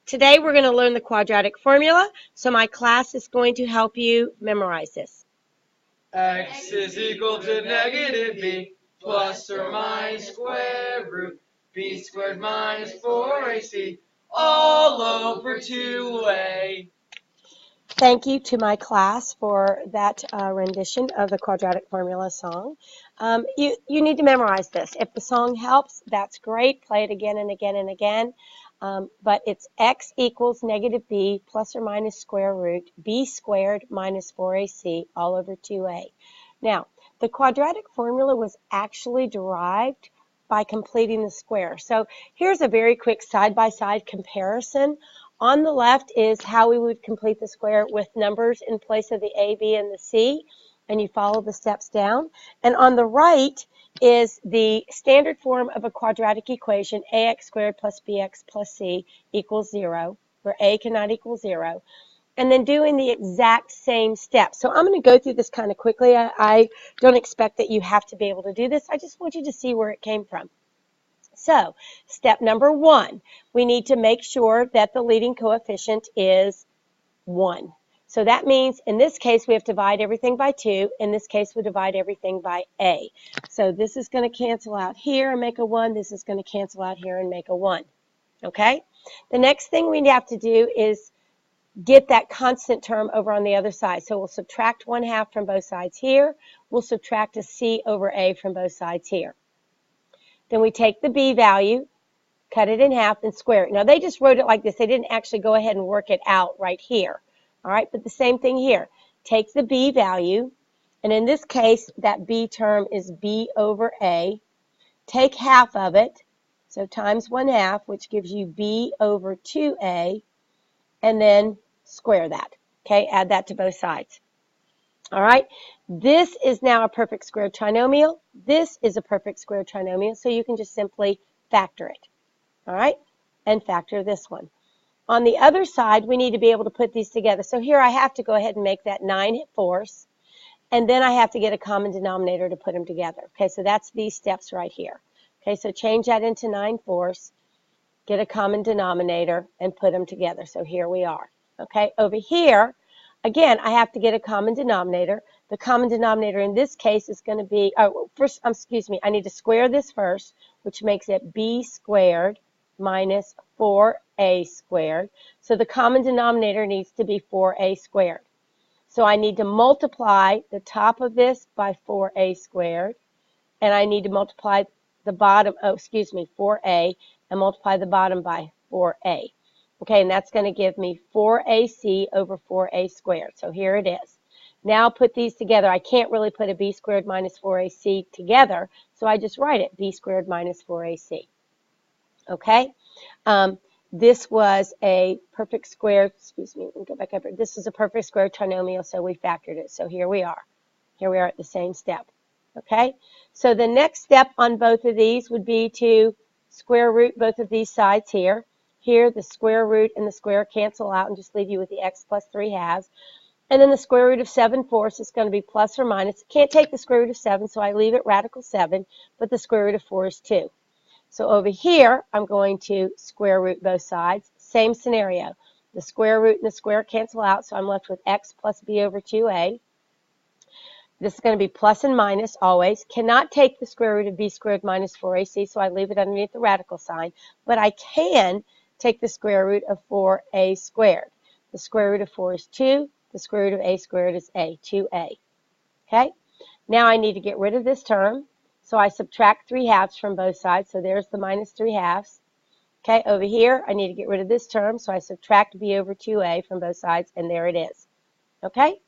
Today we're going to learn the quadratic formula, so my class is going to help you memorize this. X is equal to negative b plus or minus square root b squared minus 4ac all over 2a. Thank you to my class for that rendition of the quadratic formula song. You need to memorize this. If the song helps, that's great. Play it again and again and again. But it's x equals negative b plus or minus square root b squared minus 4ac all over 2a. Now, the quadratic formula was actually derived by completing the square. So here's a very quick side-by-side comparison. On the left is how we would complete the square with numbers in place of the a, b, and the c, and you follow the steps down. And on the right is the standard form of a quadratic equation, ax squared plus bx plus c equals 0, where a cannot equal 0, and then doing the exact same steps. So I'm going to go through this kind of quickly. I don't expect that you have to be able to do this. I just want you to see where it came from. So, step number 1, we need to make sure that the leading coefficient is 1. So that means in this case we have to divide everything by 2. In this case we divide everything by a. So this is going to cancel out here and make a 1. This is going to cancel out here and make a 1. Okay? The next thing we have to do is get that constant term over on the other side. So we'll subtract 1/2 from both sides here. We'll subtract a c over a from both sides here. Then we take the b value, cut it in half, and square it. Now, they just wrote it like this. They didn't actually go ahead and work it out right here. All right, but the same thing here. Take the b value, and in this case, that b term is b over a. Take half of it, so times 1/2, which gives you b over 2a, and then square that. Okay, add that to both sides. All right, this is now a perfect square trinomial. This is a perfect square trinomial, so you can just simply factor it. All right, and factor this one. On the other side, we need to be able to put these together. So here I have to go ahead and make that 9/4, and then I have to get a common denominator to put them together. Okay, so that's these steps right here. Okay, so change that into 9/4, get a common denominator, and put them together. So here we are. Okay, over here, again, I have to get a common denominator. The common denominator in this case is going to be, I need to square this first, which makes it b squared minus 4a squared. So the common denominator needs to be 4a squared. So I need to multiply the top of this by 4a squared, and I need to multiply the bottom, 4a, and multiply the bottom by 4a. Okay, and that's going to give me 4ac over 4a squared. So here it is. Now put these together. I can't really put a b squared minus 4ac together, so I just write it, b squared minus 4ac. Okay, this was a perfect square, let me go back up here. This is a perfect square trinomial, so we factored it. So here we are. Here we are at the same step. Okay, so the next step on both of these would be to square root both of these sides here. Here, the square root and the square cancel out and just leave you with the x plus 3/2. And then the square root of 7/4 is going to be plus or minus. Can't take the square root of 7, so I leave it radical 7, but the square root of 4 is 2. So over here, I'm going to square root both sides. Same scenario. The square root and the square cancel out, so I'm left with x plus b over 2a. This is going to be plus and minus always. Cannot take the square root of b squared minus 4ac, so I leave it underneath the radical sign. But I can take the square root of 4a squared. The square root of 4 is 2. The square root of a squared is a, 2a. Okay? Now I need to get rid of this term. So I subtract 3/2 from both sides. So there's the minus 3/2. Okay, over here, I need to get rid of this term. So I subtract b over 2a from both sides, and there it is. Okay?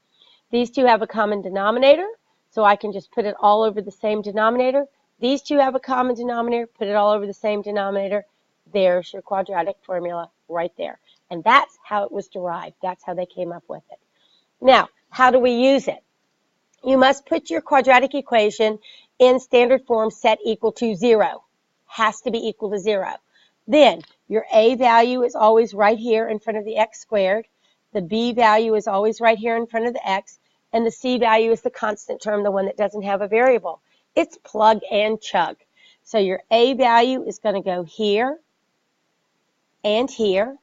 These two have a common denominator, so I can just put it all over the same denominator. These two have a common denominator, put it all over the same denominator. There's your quadratic formula right there. And that's how it was derived. That's how they came up with it. Now, how do we use it? You must put your quadratic equation in standard form set equal to 0. Has to be equal to 0. Then, your a value is always right here in front of the x squared. The b value is always right here in front of the x. And the c value is the constant term, the one that doesn't have a variable. It's plug and chug. So your a value is going to go here and here.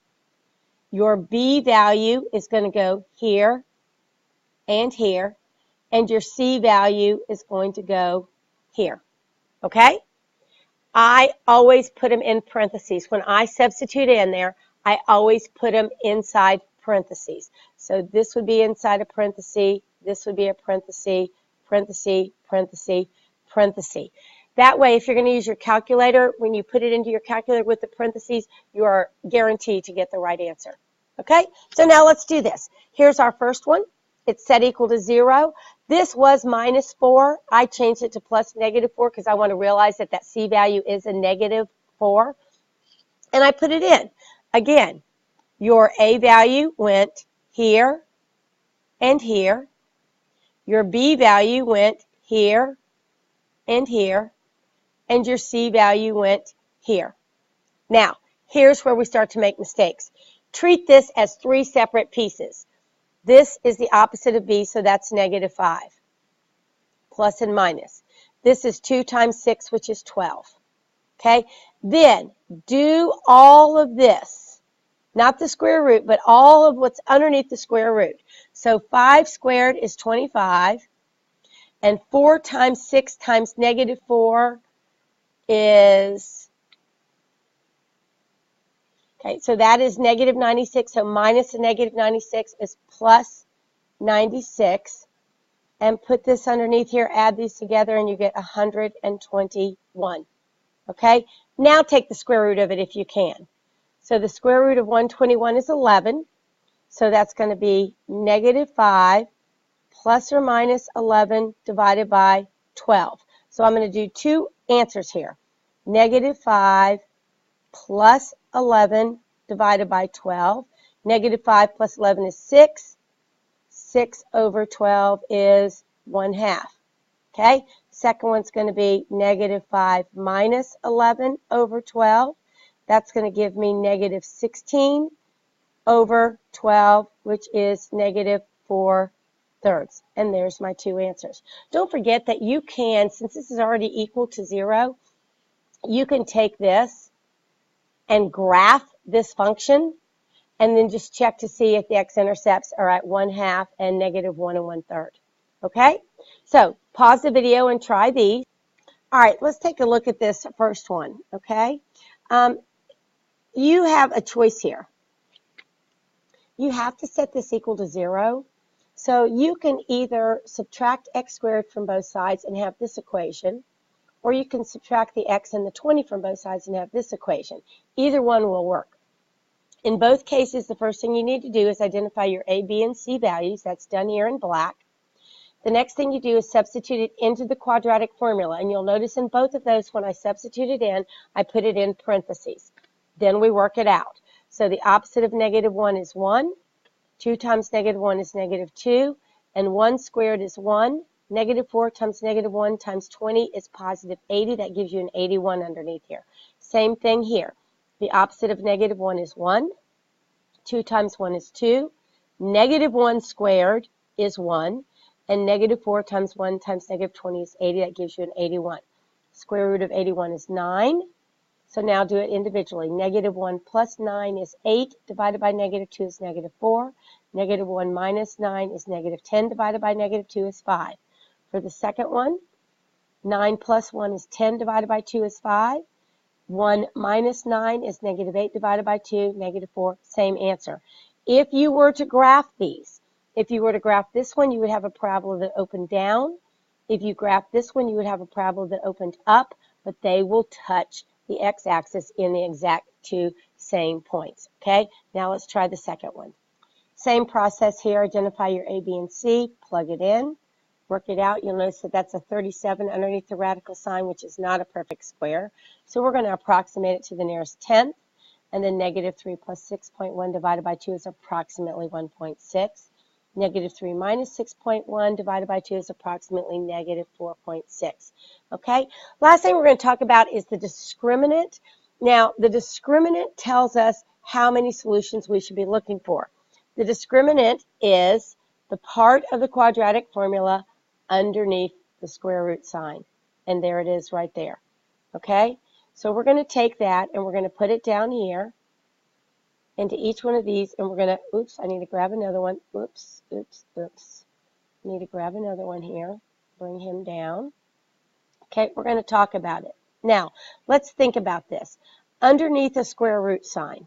Your B value is going to go here and here, and your C value is going to go here. Okay? I always put them in parentheses. When I substitute in there, I always put them inside parentheses. So this would be inside a parenthesis, this would be a parenthesis, parenthesis, parenthesis, parenthesis. That way, if you're going to use your calculator, when you put it into your calculator with the parentheses, you are guaranteed to get the right answer. Okay? So now let's do this. Here's our first one. It's set equal to 0. This was minus 4. I changed it to plus negative 4 because I want to realize that that C value is a negative 4. And I put it in. Again, your A value went here and here. Your B value went here and here. And your C value went here. Now, here's where we start to make mistakes. Treat this as 3 separate pieces. This is the opposite of B, so that's negative 5. Plus and minus. This is 2 times 6, which is 12. Okay? Then, do all of this. Not the square root, but all of what's underneath the square root. So 5 squared is 25. And 4 times 6 times negative 4 is... Okay, so that is negative 96. So minus the negative 96 is plus 96. And put this underneath here, add these together, and you get 121. Okay? Now take the square root of it if you can. So the square root of 121 is 11. So that's going to be negative 5 plus or minus 11 divided by 12. So I'm going to do 2 answers here. Negative 5 plus 11 divided by 12. Negative 5 plus 11 is 6. 6 over 12 is 1/2. Okay? Second one's going to be negative 5 minus 11 over 12. That's going to give me negative 16 over 12, which is negative 4/3. And there's my 2 answers. Don't forget that you can, since this is already equal to 0, you can take this and graph this function and then just check to see if the x-intercepts are at 1/2 and negative 1 1/3. Okay? So pause the video and try these. All right, let's take a look at this first one. Okay? You have a choice here. You have to set this equal to 0. So you can either subtract x squared from both sides and have this equation, or you can subtract the x and the 20 from both sides and have this equation. Either one will work. In both cases, the first thing you need to do is identify your A, B, and C values. That's done here in black. The next thing you do is substitute it into the quadratic formula. And you'll notice in both of those, when I substitute it in, I put it in parentheses. Then we work it out. So the opposite of negative 1 is 1. 2 times negative 1 is negative 2. And 1 squared is 1. Negative 4 times negative 1 times 20 is positive 80. That gives you an 81 underneath here. Same thing here. The opposite of negative 1 is 1. 2 times 1 is 2. Negative 1 squared is 1. And negative 4 times 1 times negative 20 is 80. That gives you an 81. Square root of 81 is 9. So now do it individually. Negative 1 plus 9 is 8. Divided by negative 2 is negative 4. Negative 1 minus 9 is negative 10. Divided by negative 2 is 5. For the second one, 9 plus 1 is 10. Divided by 2 is 5. 1 minus 9 is negative 8 divided by 2, negative 4, same answer. If you were to graph these, if you were to graph this one, you would have a parabola that opened down. If you graph this one, you would have a parabola that opened up, but they will touch the x-axis in the exact 2 same points. Okay, now let's try the second one. Same process here, identify your A, B, and C, plug it in, work it out. You'll notice that that's a 37 underneath the radical sign, which is not a perfect square. So we're going to approximate it to the nearest tenth. And then negative 3 plus 6.1 divided by 2 is approximately 1.6. Negative 3 minus 6.1 divided by 2 is approximately negative 4.6. Okay? Last thing we're going to talk about is the discriminant. Now, the discriminant tells us how many solutions we should be looking for. The discriminant is the part of the quadratic formula underneath the square root sign. And there it is right there. Okay? So we're going to take that and we're going to put it down here. into each one of these, and we're going to, oops, I need to grab another one. Oops, oops, oops. I need to grab another one here. Bring him down. Okay, we're going to talk about it. Now, let's think about this. Underneath a square root sign,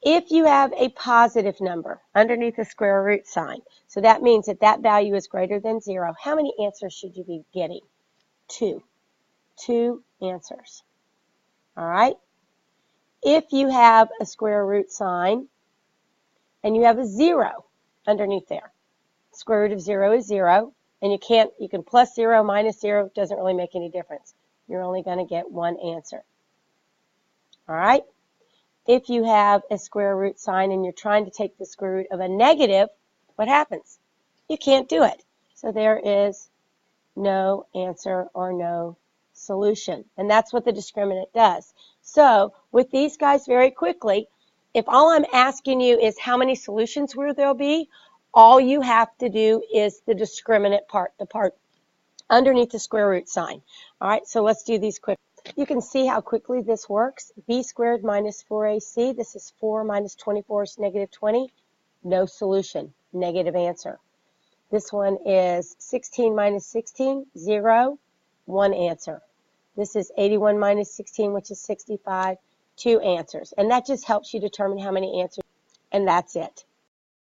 if you have a positive number underneath a square root sign, so that means that that value is greater than 0, how many answers should you be getting? 2. 2 answers. All right? If you have a square root sign and you have a 0 underneath there, square root of 0 is 0, and you can plus 0, minus 0, doesn't really make any difference. You're only going to get 1 answer. All right? If you have a square root sign and you're trying to take the square root of a negative, what happens? You can't do it. So there is no answer or no solution. And that's what the discriminant does. So with these guys, very quickly, if all I'm asking you is how many solutions will there be, all you have to do is the discriminant part, the part underneath the square root sign. All right, so let's do these quick. You can see how quickly this works. B squared minus 4AC. This is 4 minus 24 is negative 20. No solution. Negative answer. This one is 16 minus 16. 0. 1 answer. This is 81 minus 16, which is 65. 2 answers. And that just helps you determine how many answers. And that's it.